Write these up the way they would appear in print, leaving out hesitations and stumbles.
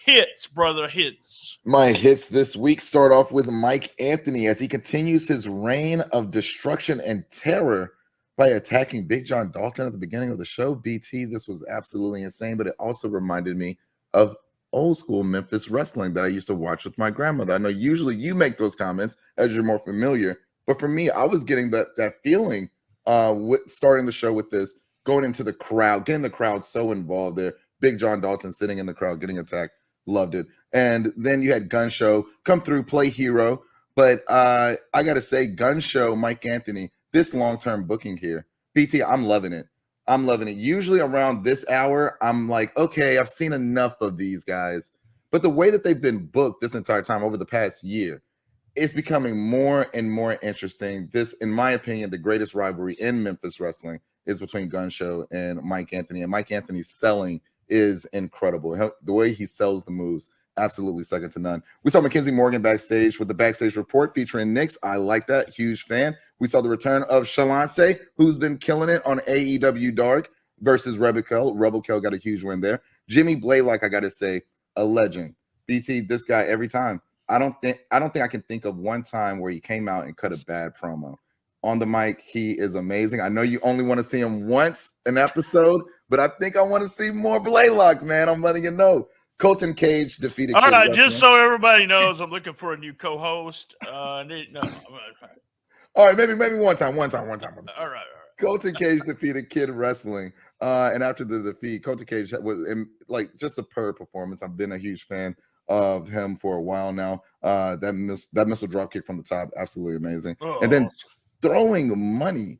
Hits, brother, hits. My hits this week start off with Mike Anthony as he continues his reign of destruction and terror by attacking Big John Dalton at the beginning of the show. BT, this was absolutely insane, but it also reminded me of old school Memphis wrestling that I used to watch with my grandmother. I know usually you make those comments as you're more familiar, but for me, I was getting that feeling with starting the show with this, going into the crowd, getting the crowd so involved there. Big John Dalton sitting in the crowd, getting attacked. Loved it. And then you had Gun Show come through, play hero. But I got to say, Gun Show, Mike Anthony, this long-term booking here, BT, I'm loving it. I'm loving it. Usually around this hour, I'm like, okay, I've seen enough of these guys. But the way that they've been booked this entire time over the past year, it's becoming more and more interesting. This, in my opinion, the greatest rivalry in Memphis wrestling is between Gun Show and Mike Anthony. And Mike Anthony's selling is incredible. The way he sells the moves, absolutely second to none. We saw Mackenzie Morgan backstage with the backstage report featuring Nix. I like that. Huge fan. We saw the return of Shalance, who's been killing it on AEW Dark versus Rebel Kell. Rebel Kell got a huge win there. Jimmy Blaylock, I got to say, a legend. BT, this guy every time. I don't think I can think of one time where he came out and cut a bad promo. On the mic, he is amazing. I know you only want to see him once an episode, but I think I want to see more Blaylock, man. I'm letting you know. Colton Cage defeated. All right, just so everybody knows, I'm looking for a new co-host. All right, maybe one time. All right. Colton Cage defeated Kid Wrestling, and after the defeat, Colton Cage was like just a superb performance. I've been a huge fan of him for a while now. That missile drop kick from the top, absolutely amazing. And then throwing money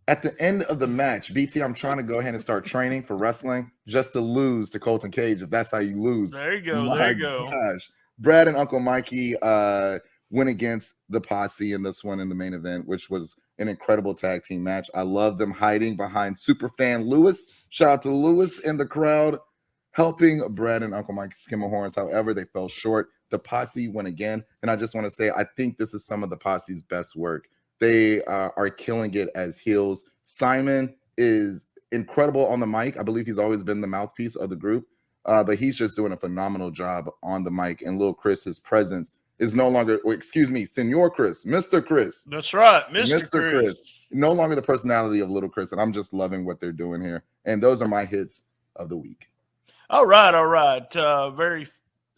at the end of the match. BT, I'm trying to go ahead and start training for wrestling just to lose to Colton Cage if that's how you lose. There you go. There you go. Gosh. Brad and Uncle Mikey went against the Posse in this one in the main event, which was an incredible tag team match. I love them hiding behind Superfan Lewis. Shout out to Lewis in the crowd, helping Brad and Uncle Mike skim the horns. However, they fell short. The Posse won again. And I just want to say, I think this is some of the Posse's best work. They are killing it as heels. Simon is incredible on the mic. I believe he's always been the mouthpiece of the group, but he's just doing a phenomenal job on the mic. And Lil Chris, his presence is no longer, Senor Chris, Mr. Chris. That's right, Mr. Chris. No longer the personality of Little Chris, and I'm just loving what they're doing here. And those are my hits of the week. All right. Very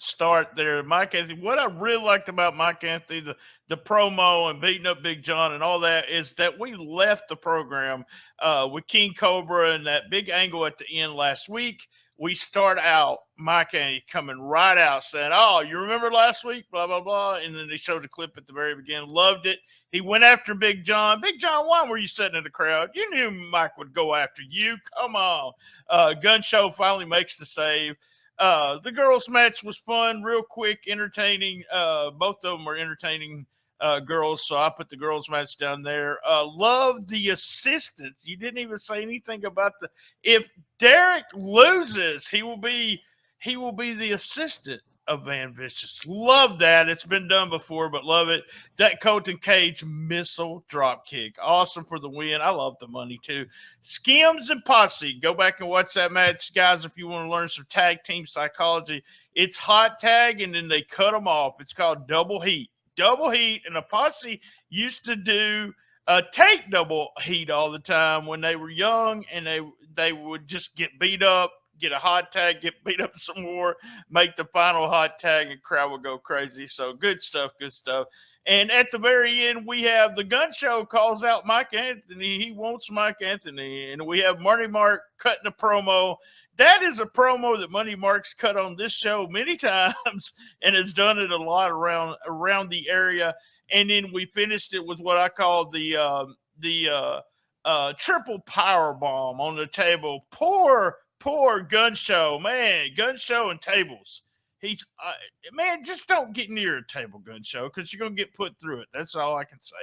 start there, Mike Anthony. What I really liked about Mike Anthony, the promo and beating up Big John and all that, is that we left the program with King Cobra and that big angle at the end last week. We start out, Mike Anthony coming right out saying, "Oh, you remember last week, blah, blah, blah." And then they showed a clip at the very beginning. Loved it. He went after Big John. Big John, why were you sitting in the crowd? You knew Mike would go after you. Come on. Gun Show finally makes the save. The girls' match was fun, real quick, entertaining. Both of them are entertaining girls, so I put the girls' match down there. Love the assistants. You didn't even say anything about if Derek loses, he will be the assistant of Van Vicious. Love that. It's been done before, but love it. That Colton Cage missile drop kick. Awesome for the win. I love the money too. Skims and Posse. Go back and watch that match, guys, if you want to learn some tag team psychology. It's hot tag, and then they cut them off. It's called double heat. Double heat, and the Posse used to do take double heat all the time when they were young, and they would just get beat up, get a hot tag, get beat up some more, make the final hot tag, and crowd would go crazy. So good stuff. And at the very end, we have the Gun Show calls out Mike Anthony. He wants Mike Anthony. And we have Marty Mark cutting a promo. That is a promo that Money Mark's cut on this show many times and has done it a lot around the area. And then we finished it with what I call the triple power bomb on the table. Poor Gun Show, man. Gun Show and tables. He's man, just don't get near a table, Gun Show, because you're gonna get put through it. That's all I can say.